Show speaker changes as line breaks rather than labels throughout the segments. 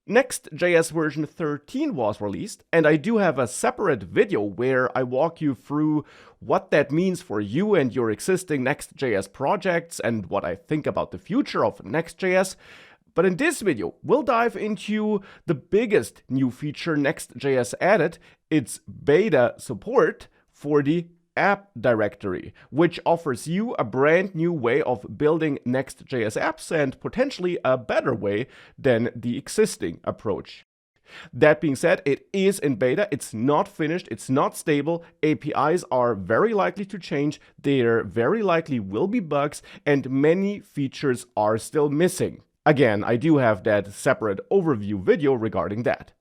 Next.js version 13 was released, and I do have a separate video where I walk you through what that means for you and your existing Next.js projects and what I think about the future of Next.js. But in this video, we'll dive into the biggest new feature Next.js added, its beta support for the app directory, which offers you a brand new way of building Next.js apps and potentially a better way than the existing approach. That being said, it is in beta, it's not finished, it's not stable, APIs are very likely to change, there very likely will be bugs, and many features are still missing. Again, I do have that separate overview video regarding that.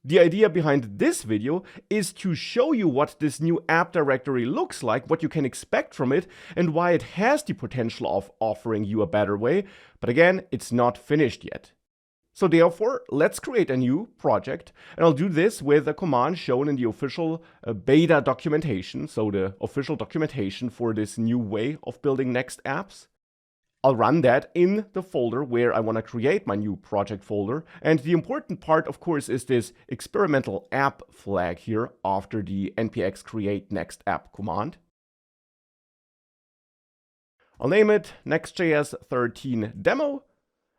The idea behind this video is to show you what this new app directory looks like, what you can expect from it, and why it has the potential of offering you a better way. But again, it's not finished yet. So therefore, let's create a new project, and I'll do this with a command shown in the official beta documentation, so the official documentation for this new way of building Next apps. I'll run that in the folder where I want to create my new project folder. And the important part, of course, is this experimental app flag here after the npx create next app command. I'll name it Next.js 13 demo.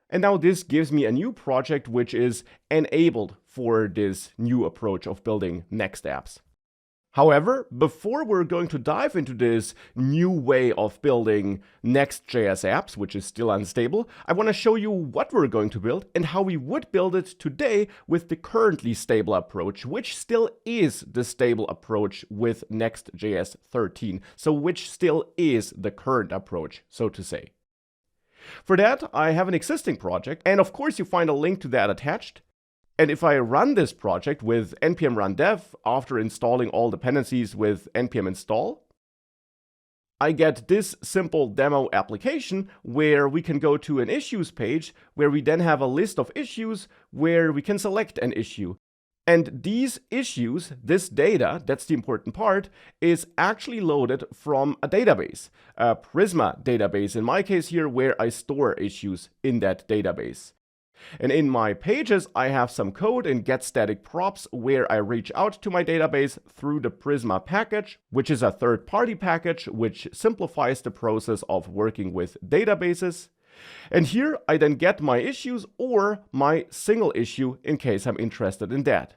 And now this gives me a new project which is enabled for this new approach of building Next apps. However, before we're going to dive into this new way of building Next.js apps, which is still unstable, I want to show you what we're going to build and how we would build it today with the currently stable approach, which still is the stable approach with Next.js 13, so which still is the current approach, so to say. For that, I have an existing project, and of course you find a link to that attached. And if I run this project with npm run dev after installing all dependencies with npm install, I get this simple demo application where we can go to an issues page where we then have a list of issues where we can select an issue. And these issues, this data, that's the important part, is actually loaded from a database, a Prisma database in my case here, where I store issues in that database. And in my pages, I have some code in getStaticProps where I reach out to my database through the Prisma package, which is a third-party package which simplifies the process of working with databases. And here I then get my issues or my single issue in case I'm interested in that.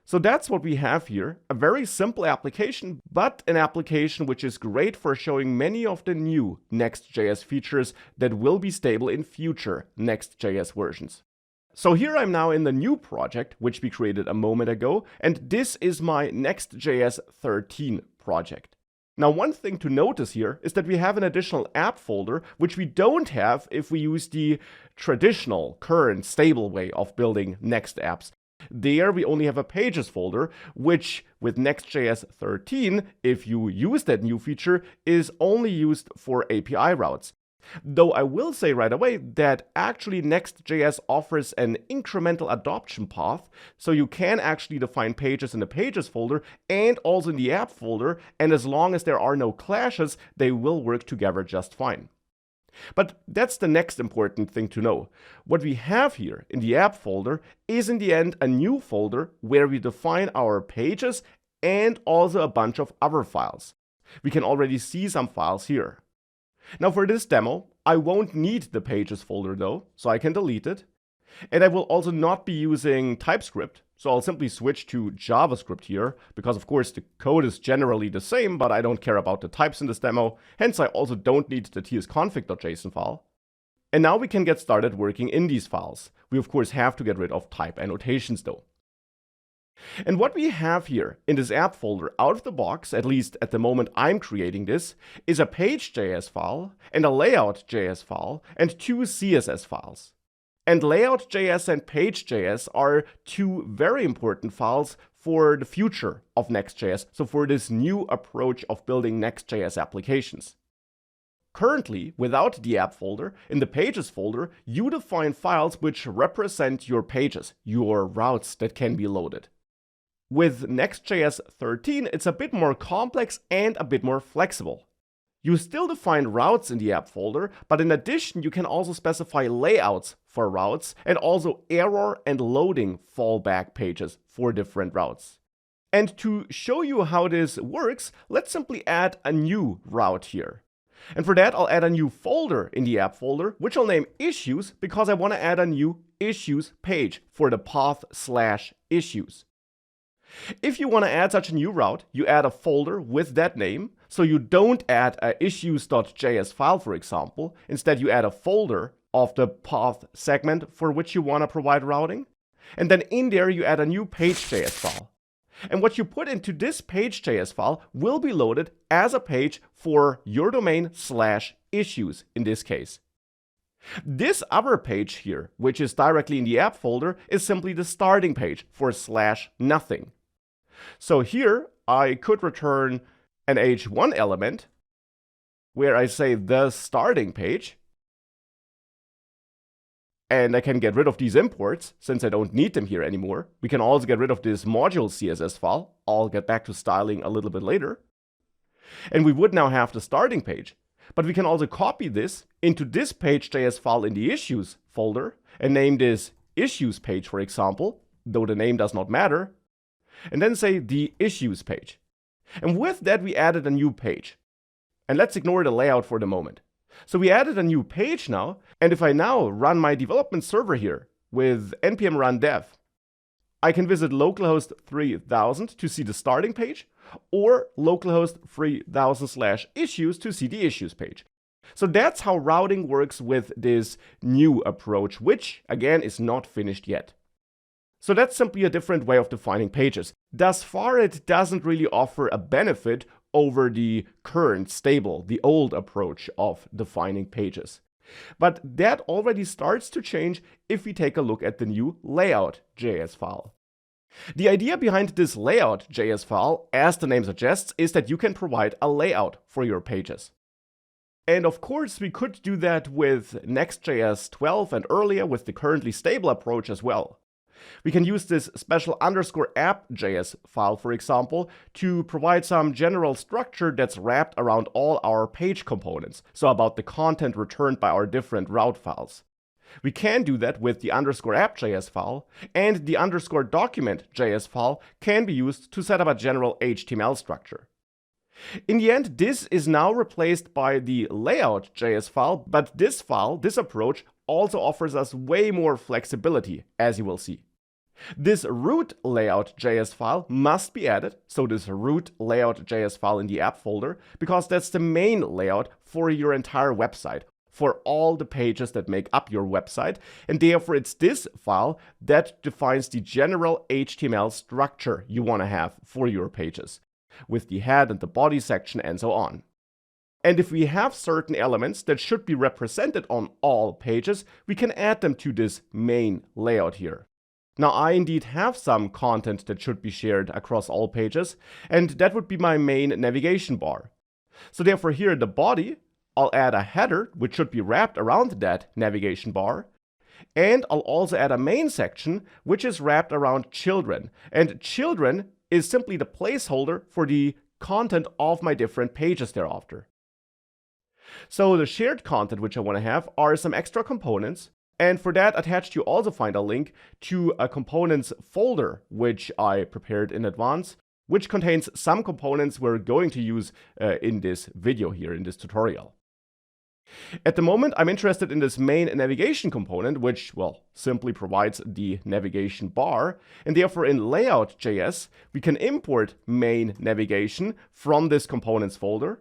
So that's what we have here, a very simple application, but an application which is great for showing many of the new Next.js features that will be stable in future Next.js versions. So here I'm now in the new project, which we created a moment ago, and this is my Next.js 13 project. Now, one thing to notice here is that we have an additional app folder, which we don't have if we use the traditional, current, stable way of building Next apps. There we only have a pages folder, which with Next.js 13, if you use that new feature, is only used for API routes. Though I will say right away that actually Next.js offers an incremental adoption path, so you can actually define pages in the pages folder and also in the app folder, and as long as there are no clashes, they will work together just fine. But that's the next important thing to know. What we have here in the app folder is in the end a new folder where we define our pages and also a bunch of other files. We can already see some files here. Now for this demo, I won't need the pages folder though, so I can delete it. And I will also not be using TypeScript, so I'll simply switch to JavaScript here, because of course the code is generally the same, but I don't care about the types in this demo, hence I also don't need the tsconfig.json file. And now we can get started working in these files. We of course have to get rid of type annotations though. And what we have here in this app folder out of the box, at least at the moment I'm creating this, is a page.js file and a layout.js file and two CSS files. And layout.js and page.js are two very important files for the future of Next.js, so for this new approach of building Next.js applications. Currently, without the app folder, in the pages folder, you define files which represent your pages, your routes that can be loaded. With Next.js 13, it's a bit more complex and a bit more flexible. You still define routes in the app folder, but in addition, you can also specify layouts for routes and also error and loading fallback pages for different routes. And to show you how this works, let's simply add a new route here. And for that, I'll add a new folder in the app folder, which I'll name issues because I want to add a new issues page for the path/issues. If you want to add such a new route, you add a folder with that name. So you don't add a issues.js file, for example. Instead, you add a folder of the path segment for which you want to provide routing. And then in there, you add a new page.js file. And what you put into this page.js file will be loaded as a page for your domain/issues in this case. This other page here, which is directly in the app folder, is simply the starting page for /nothing. So here I could return an h1 element where I say the starting page. And I can get rid of these imports since I don't need them here anymore. We can also get rid of this module CSS file. I'll get back to styling a little bit later. And we would now have the starting page. But we can also copy this into this page.js file in the issues folder and name this issues page, for example, though the name does not matter. And then say the issues page. And with that, we added a new page. And let's ignore the layout for the moment. So we added a new page now, and if I now run my development server here with npm run dev, I can visit localhost 3000 to see the starting page, or localhost 3000/issues to see the issues page. So that's how routing works with this new approach, which again is not finished yet. So that's simply a different way of defining pages. Thus far, it doesn't really offer a benefit over the current stable, the old approach of defining pages. But that already starts to change if we take a look at the new layout.js file. The idea behind this layout.js file, as the name suggests, is that you can provide a layout for your pages. And of course, we could do that with Next.js 12 and earlier with the currently stable approach as well. We can use this special _app.js file, for example, to provide some general structure that's wrapped around all our page components, so about the content returned by our different route files. We can do that with the _app.js file, and the _document.js file can be used to set up a general HTML structure. In the end, this is now replaced by the layout.js file, but this approach, also offers us way more flexibility, as you will see. This root layout.js file must be added, so this root layout.js file in the app folder, because that's the main layout for your entire website, for all the pages that make up your website, and therefore it's this file that defines the general HTML structure you want to have for your pages, with the head and the body section and so on. And if we have certain elements that should be represented on all pages, we can add them to this main layout here. Now, I indeed have some content that should be shared across all pages, and that would be my main navigation bar. So therefore here in the body, I'll add a header, which should be wrapped around that navigation bar, and I'll also add a main section, which is wrapped around children. And children is simply the placeholder for the content of my different pages thereafter. So the shared content which I want to have are some extra components, and for that attached you also find a link to a components folder which I prepared in advance, which contains some components we're going to use in this video here, in this tutorial. At the moment, I'm interested in this main navigation component, which, well, simply provides the navigation bar, and therefore in layout.js, we can import main navigation from this components folder.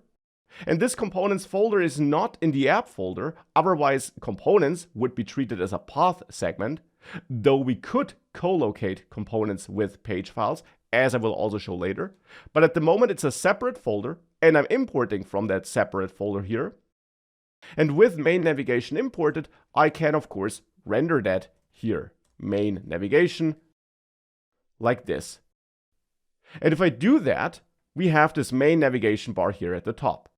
And this components folder is not in the app folder, otherwise components would be treated as a path segment, though we could co-locate components with page files, as I will also show later. But at the moment it's a separate folder, and I'm importing from that separate folder here. And with main navigation imported, I can of course render that here, main navigation, like this. And if I do that, we have this main navigation bar here at the top.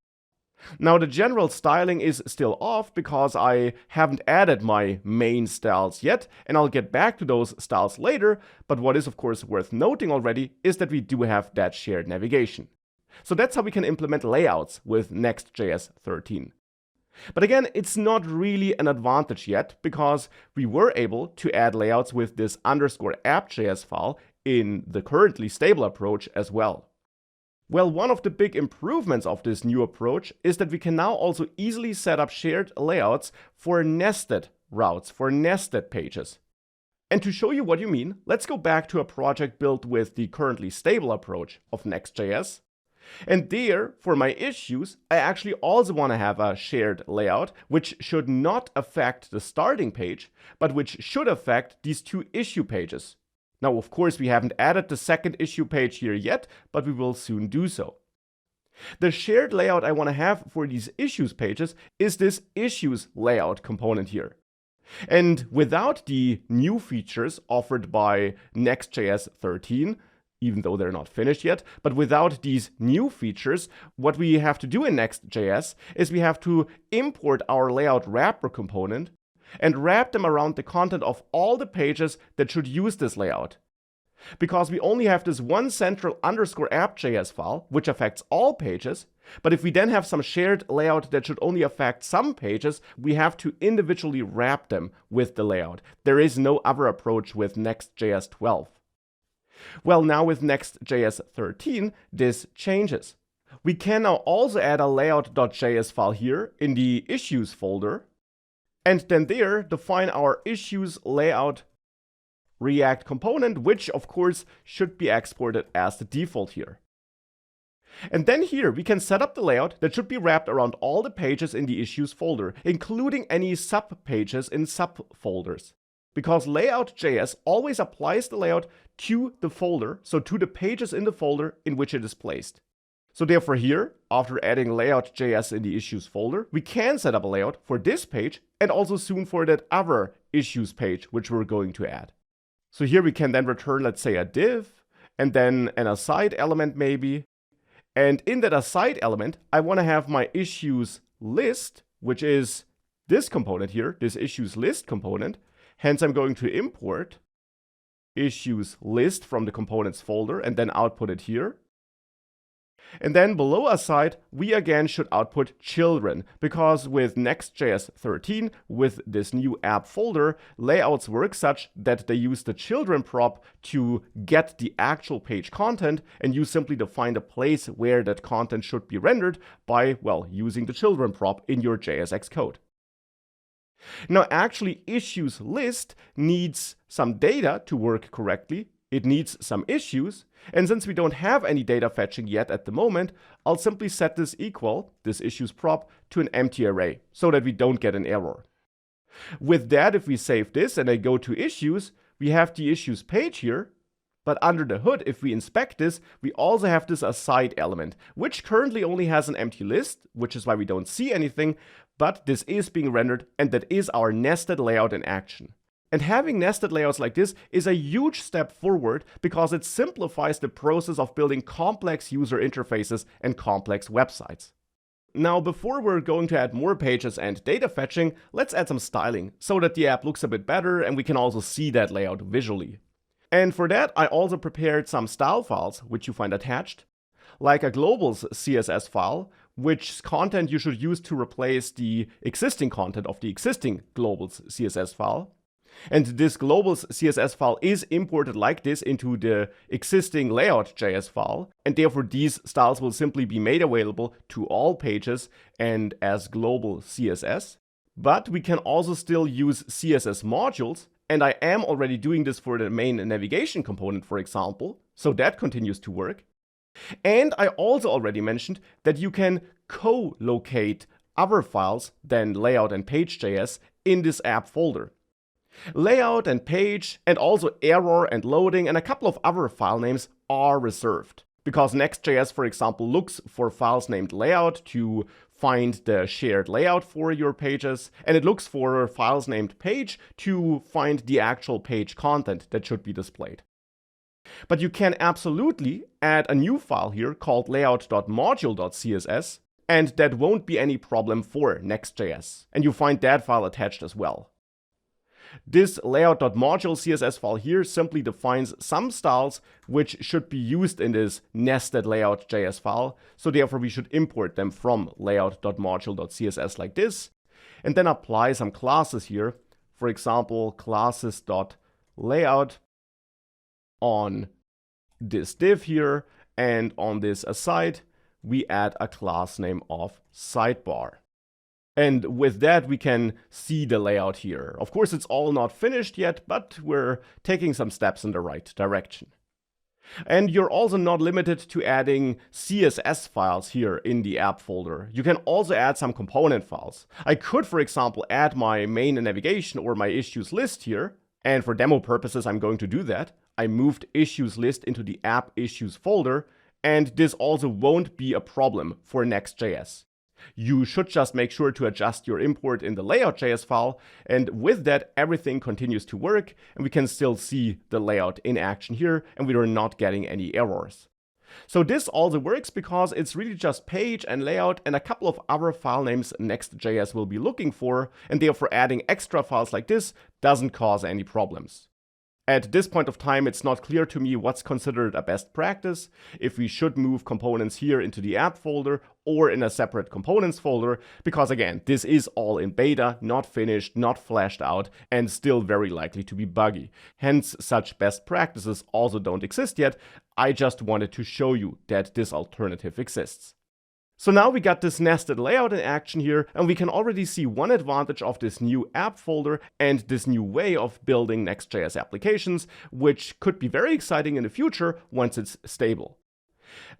Now the general styling is still off because I haven't added my main styles yet, and I'll get back to those styles later, but what is of course worth noting already is that we do have that shared navigation. So that's how we can implement layouts with Next.js 13. But again, it's not really an advantage yet because we were able to add layouts with this _app.js file in the currently stable approach as well. Well, one of the big improvements of this new approach is that we can now also easily set up shared layouts for nested routes, for nested pages. And to show you what you mean, let's go back to a project built with the currently stable approach of Next.js. And there, for my issues, I actually also want to have a shared layout, which should not affect the starting page, but which should affect these two issue pages. Now, of course, we haven't added the second issue page here yet, but we will soon do so. The shared layout I want to have for these issues pages is this issues layout component here. And without the new features offered by Next.js 13, even though they're not finished yet, but without these new features, what we have to do in Next.js is we have to import our layout wrapper component and wrap them around the content of all the pages that should use this layout. Because we only have this one central _app.js file, which affects all pages, but if we then have some shared layout that should only affect some pages, we have to individually wrap them with the layout. There is no other approach with Next.js 12. Well, now with Next.js 13, this changes. We can now also add a layout.js file here in the issues folder, and then there define our issues layout React component, which of course should be exported as the default here. And then here we can set up the layout that should be wrapped around all the pages in the issues folder, including any sub-pages in subfolders. Because layout.js always applies the layout to the folder, so to the pages in the folder in which it is placed. So therefore here, after adding layout.js in the issues folder, we can set up a layout for this page and also soon for that other issues page which we're going to add. So here we can then return, let's say, a div and then an aside element maybe. And in that aside element, I want to have my issues list, which is this component here, this issues list component. Hence, I'm going to import issues list from the components folder and then output it here. And then below aside, we again should output children, because with Next.js 13, with this new app folder, layouts work such that they use the children prop to get the actual page content, and you simply define the place where that content should be rendered by, well, using the children prop in your JSX code. Now, actually, issues list needs some data to work correctly. It needs some issues. And since we don't have any data fetching yet at the moment, I'll simply set this equal, this issues prop, to an empty array so that we don't get an error. With that, if we save this and I go to issues, we have the issues page here. But under the hood, if we inspect this, we also have this aside element, which currently only has an empty list, which is why we don't see anything. But this is being rendered, and that is our nested layout in action. And having nested layouts like this is a huge step forward because it simplifies the process of building complex user interfaces and complex websites. Now, before we're going to add more pages and data fetching, let's add some styling so that the app looks a bit better and we can also see that layout visually. And for that, I also prepared some style files, which you find attached, like a globals CSS file, which content you should use to replace the existing content of the existing globals CSS file. And this globals CSS file is imported like this into the existing layout.js file, and therefore these styles will simply be made available to all pages and as global CSS. But we can also still use CSS modules, and I am already doing this for the main navigation component, for example, so that continues to work. And I also already mentioned that you can co-locate other files than layout and page.js in this app folder. Layout and page, and also error and loading, and a couple of other file names are reserved. Because Next.js, for example, looks for files named layout to find the shared layout for your pages, and it looks for files named page to find the actual page content that should be displayed. But you can absolutely add a new file here called layout.module.css, and that won't be any problem for Next.js. And you find that file attached as well. This layout.module CSS file here simply defines some styles which should be used in this nested layout.js file. So therefore we should import them from layout.module.css like this, and then apply some classes here. For example, classes.layout on this div here, and on this aside, we add a class name of sidebar. And with that, we can see the layout here. Of course, it's all not finished yet, but we're taking some steps in the right direction. And you're also not limited to adding CSS files here in the app folder. You can also add some component files. I could, for example, add my main navigation or my issues list here. And for demo purposes, I'm going to do that. I moved issues list into the app issues folder, and this also won't be a problem for Next.js. You should just make sure to adjust your import in the layout.js file, and with that, everything continues to work, and we can still see the layout in action here, and we are not getting any errors. So this also works because it's really just page and layout and a couple of other file names Next.js will be looking for, and therefore adding extra files like this doesn't cause any problems. At this point of time, it's not clear to me what's considered a best practice, if we should move components here into the app folder or in a separate components folder, because again, this is all in beta, not finished, not fleshed out, and still very likely to be buggy. Hence, such best practices also don't exist yet. I just wanted to show you that this alternative exists. So now we got this nested layout in action here, and we can already see one advantage of this new app folder and this new way of building Next.js applications, which could be very exciting in the future once it's stable.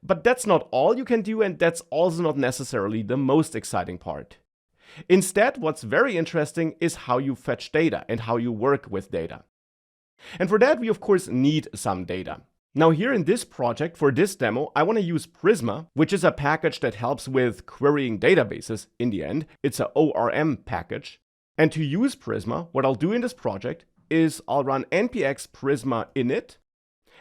But that's not all you can do, and that's also not necessarily the most exciting part. Instead, what's very interesting is how you fetch data and how you work with data. And for that, we of course need some data. Now here in this project, for this demo, I want to use Prisma, which is a package that helps with querying databases in the end. It's an ORM package. And to use Prisma, what I'll do in this project is I'll run npx prisma init,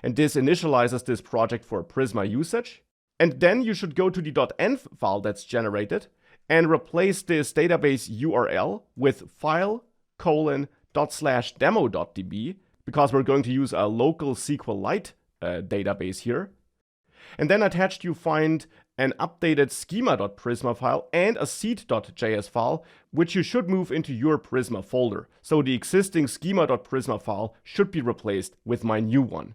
and this initializes this project for Prisma usage. And then you should go to the .env file that's generated and replace this database URL with file:/demo.db, because we're going to use a local SQLite database here. And then attached you find an updated schema.prisma file and a seed.js file, which you should move into your Prisma folder. So the existing schema.prisma file should be replaced with my new one.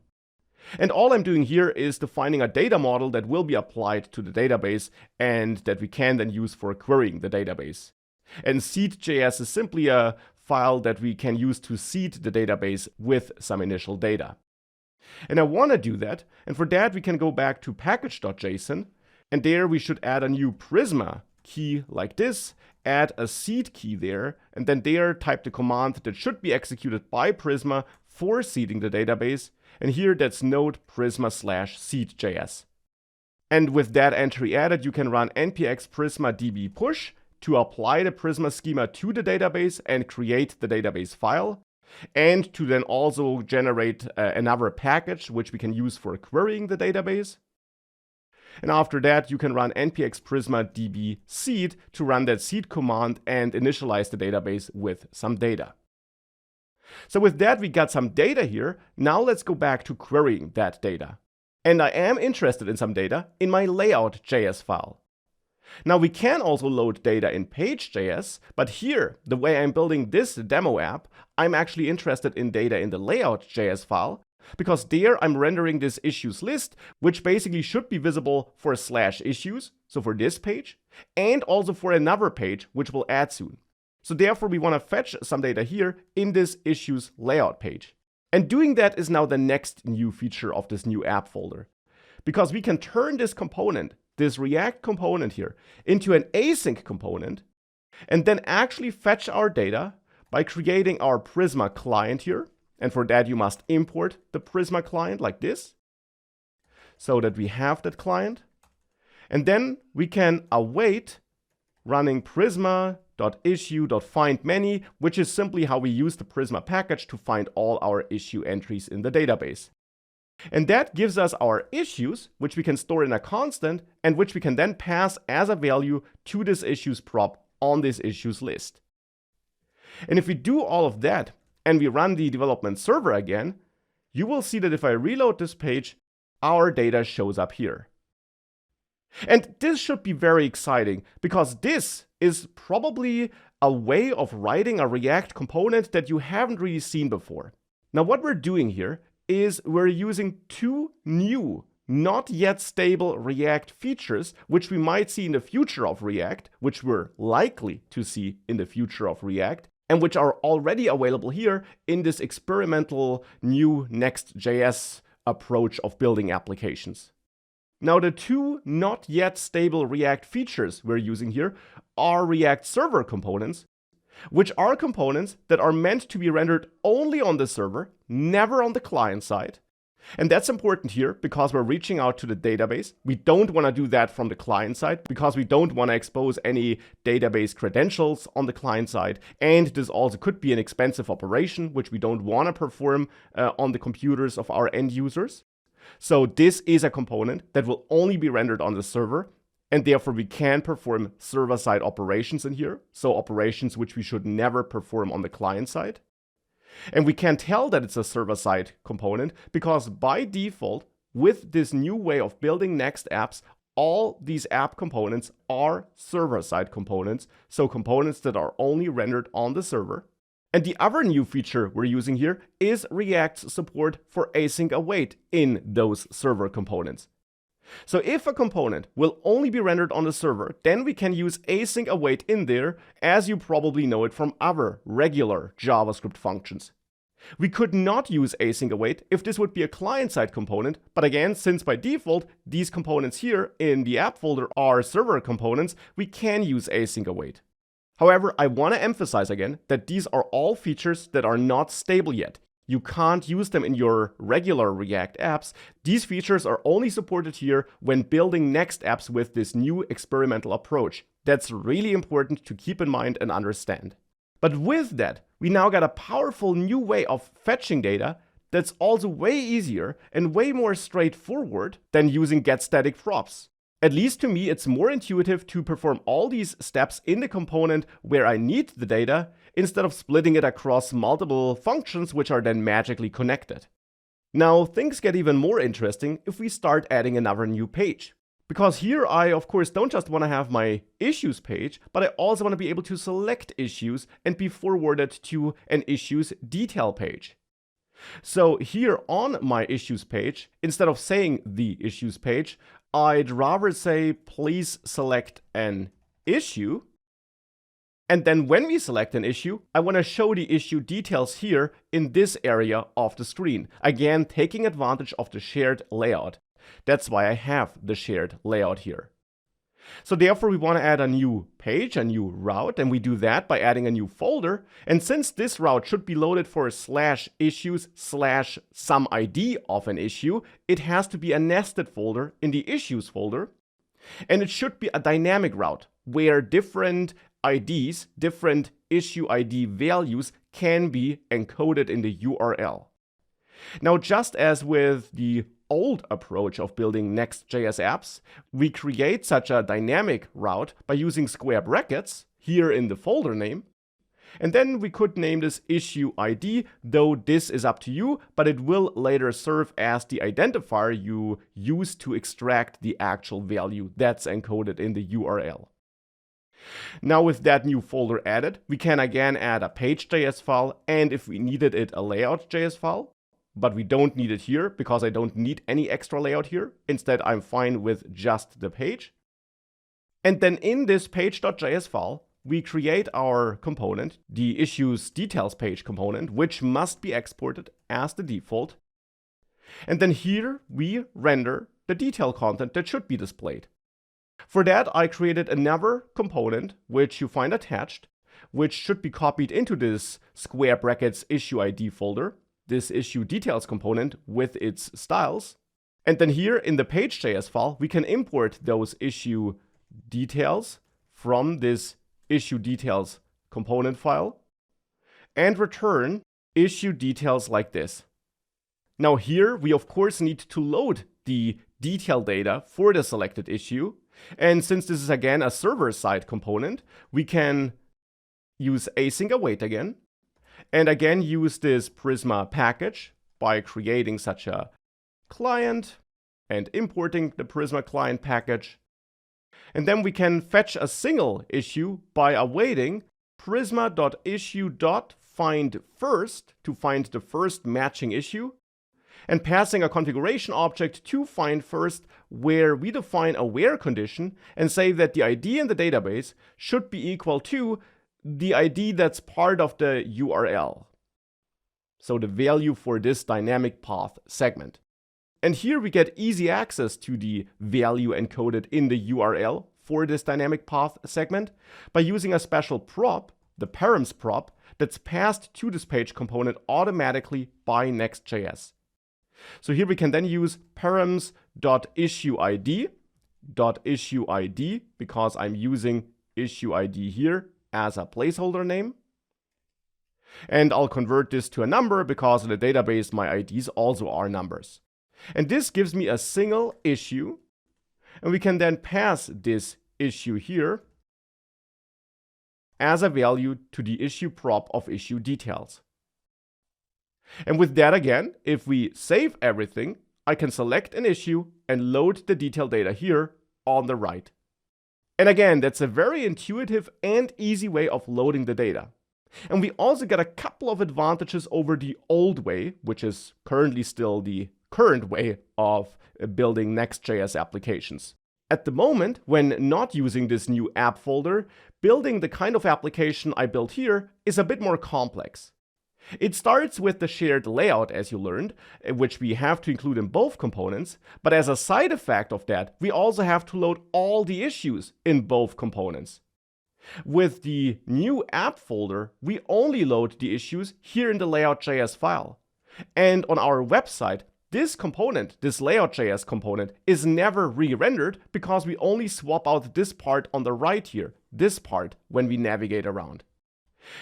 And all I'm doing here is defining a data model that will be applied to the database and that we can then use for querying the database. And seed.js is simply a file that we can use to seed the database with some initial data. And I want to do that, and for that we can go back to package.json, and there we should add a new Prisma key like this, add a seed key there, and then there type the command that should be executed by Prisma for seeding the database, and here that's node prisma/seed.js. And with that entry added, you can run npx prisma db push to apply the Prisma schema to the database and create the database file, and to then also generate another package which we can use for querying the database. And after that, you can run npx prisma db seed to run that seed command and initialize the database with some data. So with that, we got some data here. Now let's go back to querying that data. And I am interested in some data in my layout.js file. Now we can also load data in page.js, but here, the way I'm building this demo app, I'm actually interested in data in the layout.js file, because there I'm rendering this issues list, which basically should be visible for /issues, so for this page, and also for another page, which we'll add soon. So therefore we want to fetch some data here in this issues layout page. And doing that is now the next new feature of this new app folder, because we can turn this component, this React component here, into an async component, and then actually fetch our data by creating our Prisma client here. And for that, you must import the Prisma client like this, so that we have that client. And then we can await running prisma.issue.findMany, which is simply how we use the Prisma package to find all our issue entries in the database. And that gives us our issues, which we can store in a constant, and which we can then pass as a value to this issues prop on this issues list. And if we do all of that, and we run the development server again, you will see that if I reload this page, our data shows up here. And this should be very exciting, because this is probably a way of writing a React component that you haven't really seen before. Now, what we're doing here is we're using two new, not yet stable React features, which we might see in the future of React, which we're likely to see in the future of React, and which are already available here in this experimental new Next.js approach of building applications. Now, the two not yet stable React features we're using here are React Server components, which are components that are meant to be rendered only on the server, never on the client side. And that's important here because we're reaching out to the database. We don't want to do that from the client side because we don't want to expose any database credentials on the client side. And this also could be an expensive operation, which we don't want to perform on the computers of our end users. So this is a component that will only be rendered on the server, and therefore we can perform server-side operations in here, so operations which we should never perform on the client side. And we can tell that it's a server-side component because by default, with this new way of building Next apps, all these app components are server-side components, so components that are only rendered on the server. And the other new feature we're using here is React's support for async await in those server components. So if a component will only be rendered on the server, then we can use async await in there, as you probably know it from other regular JavaScript functions. We could not use async await if this would be a client-side component, but again, since by default these components here in the app folder are server components, we can use async await. However, I want to emphasize again that these are all features that are not stable yet. You can't use them in your regular React apps. These features are only supported here when building Next apps with this new experimental approach. That's really important to keep in mind and understand. But with that, we now got a powerful new way of fetching data that's also way easier and way more straightforward than using getStaticProps. At least to me, it's more intuitive to perform all these steps in the component where I need the data instead of splitting it across multiple functions which are then magically connected. Now, things get even more interesting if we start adding another new page. Because here I, of course, don't just want to have my issues page, but I also want to be able to select issues and be forwarded to an issues detail page. So here on my issues page, instead of saying the issues page, I'd rather say, please select an issue. And then when we select an issue, I want to show the issue details here in this area of the screen. Again, taking advantage of the shared layout. That's why I have the shared layout here. So therefore, we want to add a new page, a new route, and we do that by adding a new folder. And since this route should be loaded for /issues/some ID of an issue, it has to be a nested folder in the issues folder. And it should be a dynamic route where different IDs, different issue ID values can be encoded in the URL. Now, just as with the old approach of building Next.js apps, we create such a dynamic route by using square brackets here in the folder name. And then we could name this issue ID, though this is up to you, but it will later serve as the identifier you use to extract the actual value that's encoded in the URL. Now with that new folder added, we can again add a page.js file, and if we needed it, a layout.js file. But we don't need it here because I don't need any extra layout here. Instead, I'm fine with just the page. And then in this page.js file, we create our component, the issues details page component, which must be exported as the default. And then here we render the detail content that should be displayed. For that, I created another component, which you find attached, which should be copied into this square brackets issue ID folder, this issue details component with its styles. And then here in the page.js file, we can import those issue details from this issue details component file and return issue details like this. Now here, we of course need to load the detail data for the selected issue. And since this is again a server-side component, we can use async await again. and again use this Prisma package by creating such a client and importing the Prisma client package. And then we can fetch a single issue by awaiting prisma.issue.findFirst to find the first matching issue, and passing a configuration object to findFirst where we define a where condition and say that the ID in the database should be equal to the ID that's part of the URL. So the value for this dynamic path segment. And here we get easy access to the value encoded in the URL for this dynamic path segment by using a special prop, the params prop, that's passed to this page component automatically by Next.js. So here we can then use params.issueID, because I'm using issueID here as a placeholder name. And I'll convert this to a number because in the database my IDs also are numbers. And this gives me a single issue, and we can then pass this issue here as a value to the issue prop of issue details. And with that again, if we save everything, I can select an issue and load the detail data here on the right. And again, that's a very intuitive and easy way of loading the data. And we also get a couple of advantages over the old way, which is currently still the current way of building Next.js applications. At the moment, when not using this new app folder, building the kind of application I built here is a bit more complex. It starts with the shared layout, as you learned, which we have to include in both components, but as a side effect of that, we also have to load all the issues in both components. With the new app folder, we only load the issues here in the layout.js file. And on our website, this component, this layout.js component, is never re-rendered because we only swap out this part on the right here, this part, when we navigate around.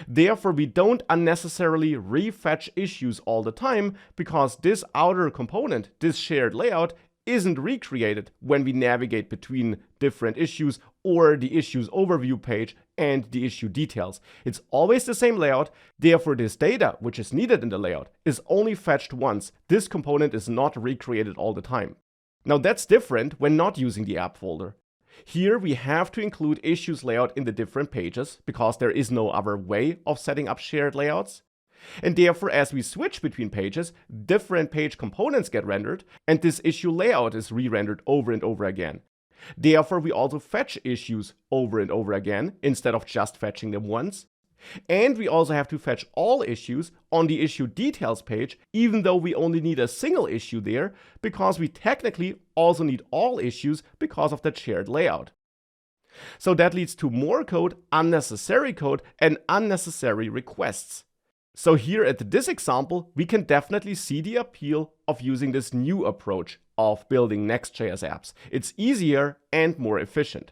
Therefore, we don't unnecessarily refetch issues all the time because this outer component, this shared layout, isn't recreated when we navigate between different issues or the issues overview page and the issue details. It's always the same layout, therefore this data, which is needed in the layout, is only fetched once. This component is not recreated all the time. Now that's different when not using the app folder. Here we have to include issues layout in the different pages because there is no other way of setting up shared layouts. And therefore, as we switch between pages, different page components get rendered, and this issue layout is re-rendered over and over again. Therefore, we also fetch issues over and over again, instead of just fetching them once. And we also have to fetch all issues on the issue details page, even though we only need a single issue there, because we technically also need all issues because of that shared layout. So that leads to more code, unnecessary and unnecessary requests. So here at this example, we can definitely see the appeal of using this new approach of building Next.js apps. It's easier and more efficient.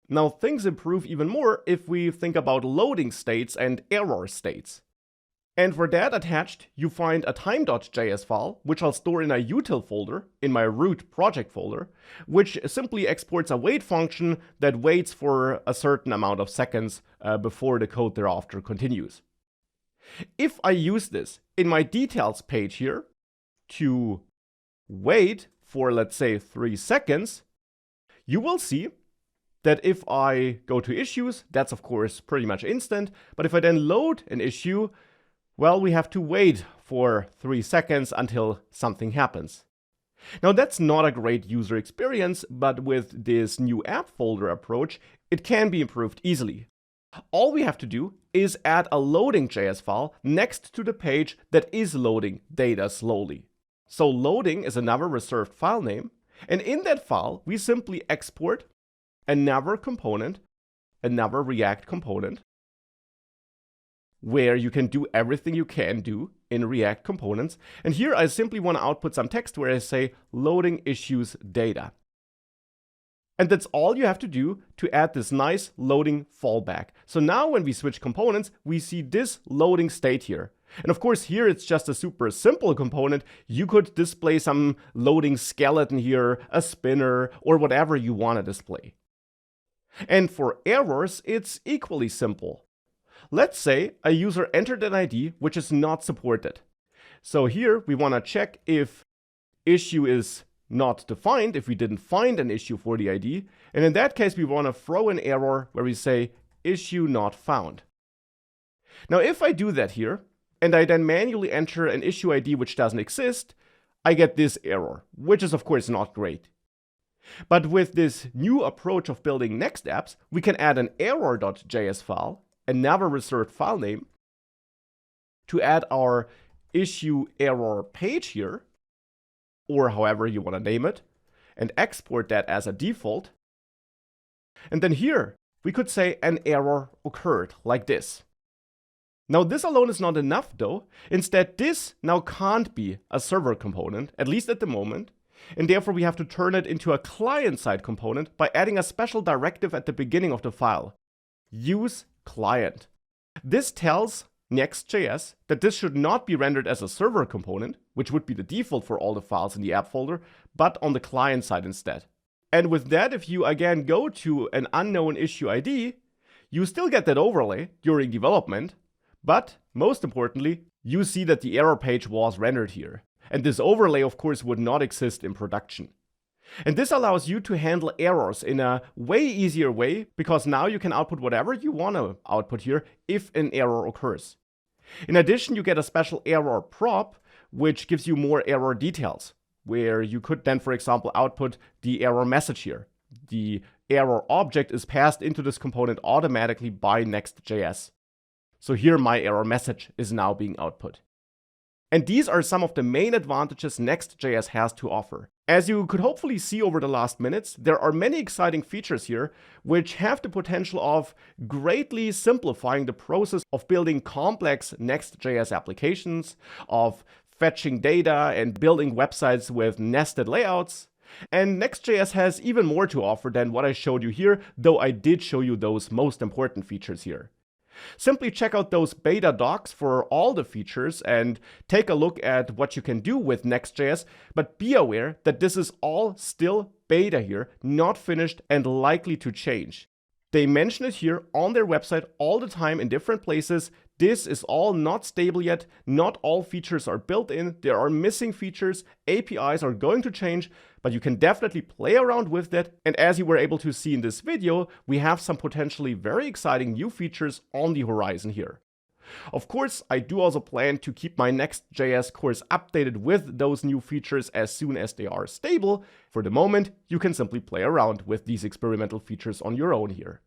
Now things improve even more if we think about loading states and error states. And for that attached, you find a time.js file, which I'll store in a util folder in my root project folder, which simply exports a wait function that waits for a certain amount of seconds before the code thereafter continues. If I use this in my details page here to wait for, let's say, 3 seconds, you will see that if I go to issues, that's of course pretty much instant, but if I then load an issue, well, we have to wait for 3 seconds until something happens. Now that's not a great user experience, but with this new app folder approach, it can be improved easily. All we have to do is add a loading.js file next to the page that is loading data slowly. So loading is another reserved file name, and in that file, we simply export another component, another React component, where you can do everything you can do in React components. And here I simply want to output some text where I say loading issues data. And that's all you have to do to add this nice loading fallback. So now when we switch components, we see this loading state here. And of course, here it's just a super simple component. You could display some loading skeleton here, a spinner, or whatever you want to display. And for errors, it's equally simple. Let's say a user entered an ID which is not supported. So here we want to check if issue is not defined, if we didn't find an issue for the ID. And in that case, we want to throw an error where we say issue not found. Now, if I do that here, and I then manually enter an issue ID which doesn't exist, I get this error, which is of course not great. But with this new approach of building Next apps, we can add an error.js file, another reserved file name, to add our issue error page here, or however you want to name it, and export that as a default. And then here, we could say an error occurred, like this. Now this alone is not enough though. Instead, this now can't be a server component, at least at the moment, and therefore we have to turn it into a client-side component by adding a special directive at the beginning of the file. Use client. This tells Next.js that this should not be rendered as a server component, which would be the default for all the files in the app folder, but on the client side instead. And with that, if you again go to an unknown issue ID, you still get that overlay during development, but most importantly, you see that the error page was rendered here. And this overlay, of course, would not exist in production. And this allows you to handle errors in a way easier way, because now you can output whatever you want to output here if an error occurs. In addition, you get a special error prop, which gives you more error details, where you could then, for example, output the error message here. The error object is passed into this component automatically by Next.js. So here my error message is now being output. And these are some of the main advantages Next.js has to offer. As you could hopefully see over the last minutes, there are many exciting features here which have the potential of greatly simplifying the process of building complex Next.js applications, of fetching data and building websites with nested layouts. And Next.js has even more to offer than what I showed you here, though I did show you those most important features here. Simply check out those beta docs for all the features and take a look at what you can do with Next.js, but be aware that this is all still beta here, not finished and likely to change. They mention it here on their website all the time in different places. This is all not stable yet. Not all features are built in. There are missing features. APIs are going to change, but you can definitely play around with that. And as you were able to see in this video, we have some potentially very exciting new features on the horizon here. Of course, I do also plan to keep my Next.js course updated with those new features as soon as they are stable. For the moment, you can simply play around with these experimental features on your own here.